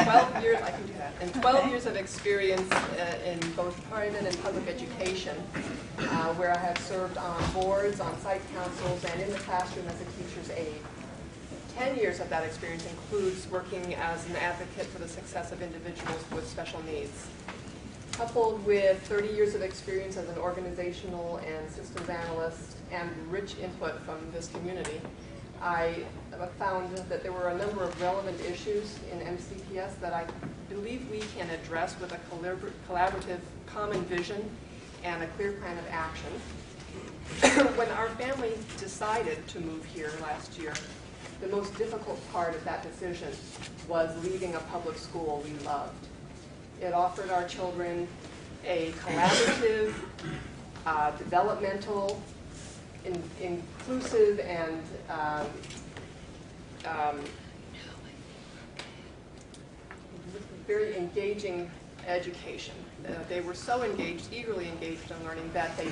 12 years, I can do that, and 12 years of experience in both private and public education, where I have served on boards, on site councils, and in the classroom as a teacher's aide. 10 years of that experience includes working as an advocate for the success of individuals with special needs. Coupled with 30 years of experience as an organizational and systems analyst and rich input from this community, I found that there were a number of relevant issues in MCPS that I believe we can address with a collaborative common vision and a clear plan of action. When our family decided to move here last year, the most difficult part of that decision was leaving a public school we loved. It offered our children a collaborative, developmental, inclusive, and very engaging education. They were so engaged, eagerly engaged in learning, that they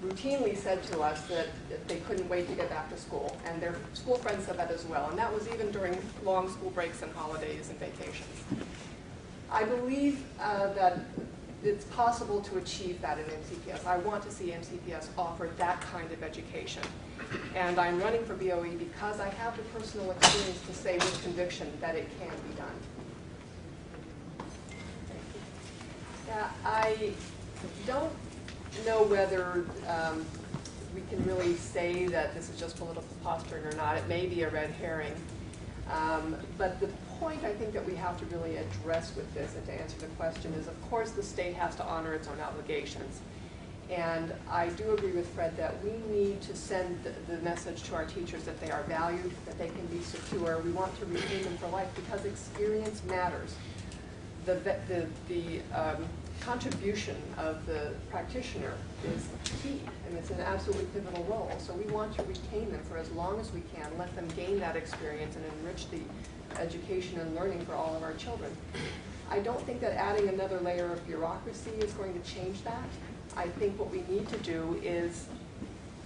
routinely said to us that they couldn't wait to get back to school, and their school friends said that as well, and that was even during long school breaks and holidays and vacations. I believe that it's possible to achieve that in MCPS. I want to see MCPS offer that kind of education. And I'm running for BOE because I have the personal experience to say with conviction that it can be done. Yeah, I don't know whether we can really say that this is just political posturing or not. It may be a red herring. But the point I think that we have to really address with this, and to answer the question, is of course the state has to honor its own obligations. And I do agree with Fred that we need to send the message to our teachers that they are valued, that they can be secure. We want to retain them for life because experience matters. The contribution of the practitioner is key, and it's an absolutely pivotal role. So we want to retain them for as long as we can, let them gain that experience and enrich the education and learning for all of our children. I don't think that adding another layer of bureaucracy is going to change that. I think what we need to do is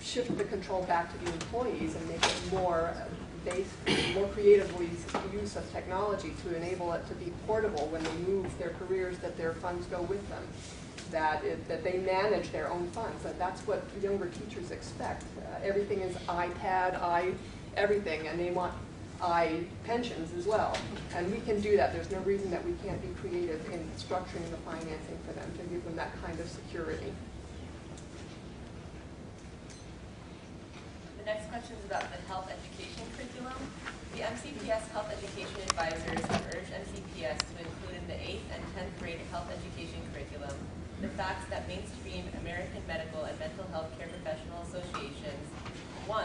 shift the control back to the employees and make it more creatively use of technology to enable it to be portable when they move their careers, that their funds go with them, that they manage their own funds. That's what younger teachers expect. Everything is iPad, everything, and they want pensions as well. And we can do that. There's no reason that we can't be creative in structuring the financing for them to give them that kind of security. The next question is about the health education curriculum. The MCPS health education advisors have urged MCPS to include in the 8th and 10th grade health education curriculum the facts that mainstream American medical and mental health care professional associations, 1,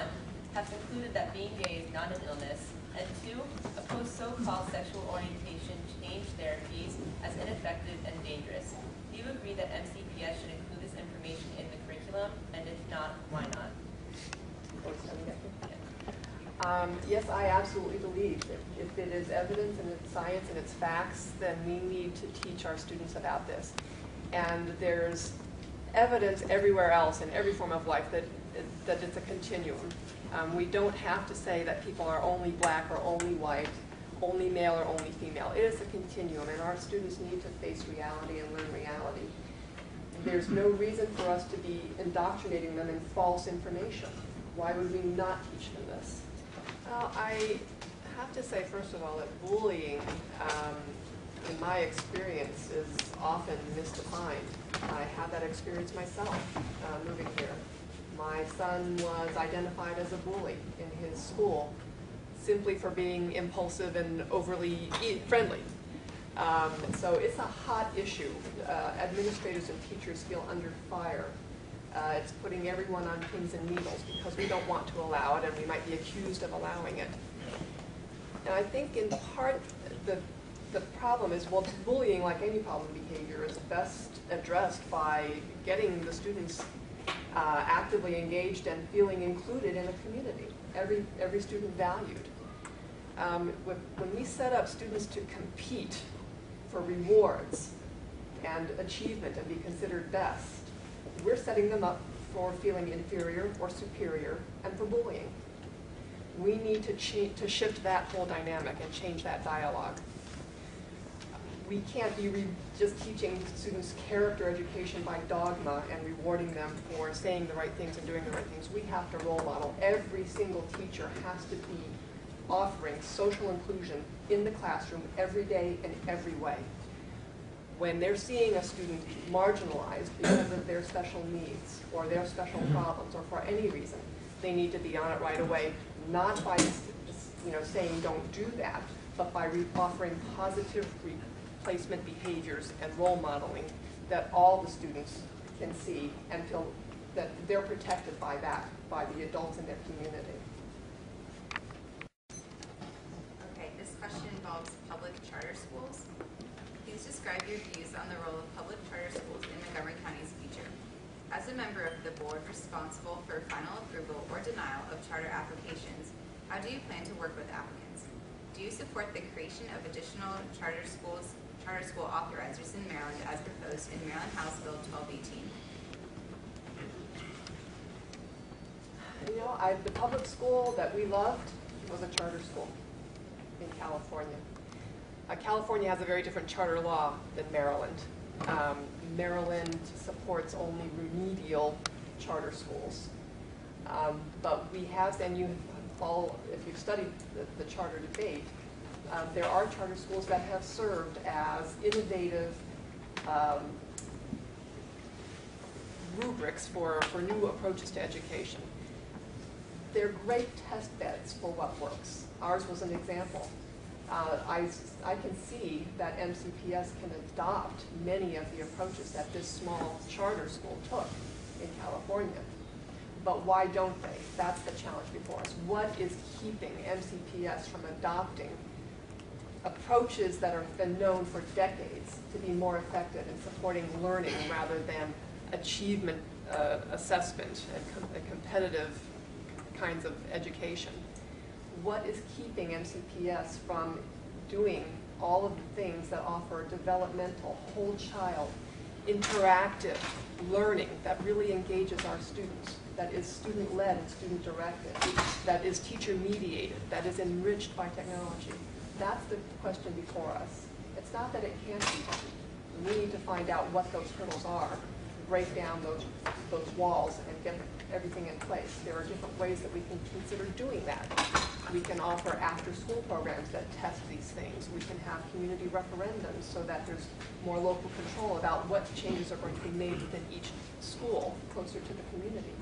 have concluded that being gay is not an illness, and 2, oppose so-called sexual orientation change therapies as ineffective and dangerous. Do you agree that MCPS should include this information in the curriculum, and if not, why not? Yes, I absolutely believe that if it is evidence and it's science and it's facts, then we need to teach our students about this. And there's evidence everywhere else in every form of life that it's a continuum. We don't have to say that people are only black or only white, only male or only female. It is a continuum, and our students need to face reality and learn reality. There's no reason for us to be indoctrinating them in false information. Why would we not teach them this? Well, I have to say, first of all, that bullying, in my experience, is often misdefined. I had that experience myself moving here. My son was identified as a bully in his school simply for being impulsive and overly friendly. So it's a hot issue. Administrators and teachers feel under fire. It's putting everyone on pins and needles because we don't want to allow it and we might be accused of allowing it. And I think in part the problem is, well, bullying, like any problem behavior, is best addressed by getting the students actively engaged and feeling included in a community, every student valued. When we set up students to compete for rewards and achievement and be considered best, we're setting them up for feeling inferior or superior and for bullying. We need to shift that whole dynamic and change that dialogue. we can't be just teaching students character education by dogma and rewarding them for saying the right things and doing the right things. We have to role model. Every single teacher has to be offering social inclusion in the classroom every day in every way. When they're seeing a student marginalized because of their special needs or their special problems or for any reason, they need to be on it right away, not by saying don't do that, but by offering positive replacement behaviors and role modeling that all the students can see and feel that they're protected by that, by the adults in their community. Okay, this question involves public charter schools. Please describe your views on the role of public charter schools in Montgomery County's future. As a member of the board responsible for final approval or denial of charter applications, how do you plan to work with applicants? Do you support the creation of additional charter school authorizers in Maryland as proposed in Maryland House Bill 1218? The public school that we loved was a charter school in California. California has a very different charter law than Maryland. Maryland supports only remedial charter schools. But we have, and if you've studied the charter debate, there are charter schools that have served as innovative rubrics for new approaches to education. They're great test beds for what works. Ours was an example. I can see that MCPS can adopt many of the approaches that this small charter school took in California. But why don't they? That's the challenge before us. What is keeping MCPS from adopting approaches that have been known for decades to be more effective in supporting learning rather than achievement assessment and competitive kinds of education? What is keeping MCPS from doing all of the things that offer developmental, whole child, interactive learning that really engages our students, that is student-led and student-directed, that is teacher-mediated, that is enriched by technology? That's the question before us. It's not that it can't be done. We need to find out what those hurdles are, break down those walls, and get everything in place. There are different ways that we can consider doing that. We can offer after-school programs that test these things. We can have community referendums so that there's more local control about what changes are going to be made within each school closer to the community.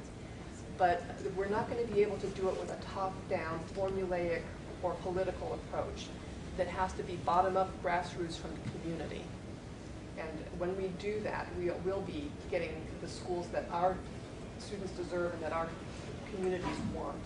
But we're not going to be able to do it with a top-down, formulaic, or political approach. That has to be bottom-up, grassroots from the community. And when we do that, we will be getting the schools that our students deserve and that our communities want.